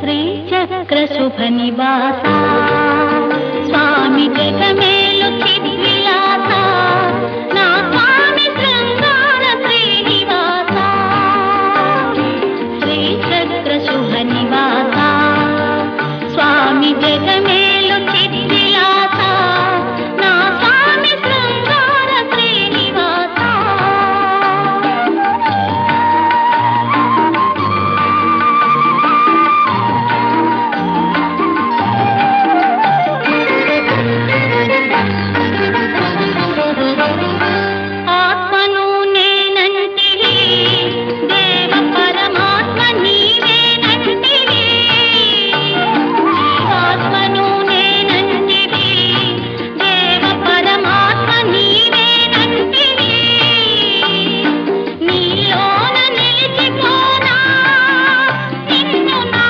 శ్రీచక్ర శుభ నివాస స్వామి జగమేలు చిద్విలాస నా స్వామి శృంగార శ్రీనివాస శ్రీచక్ర శుభ నివాస స్వామి జగ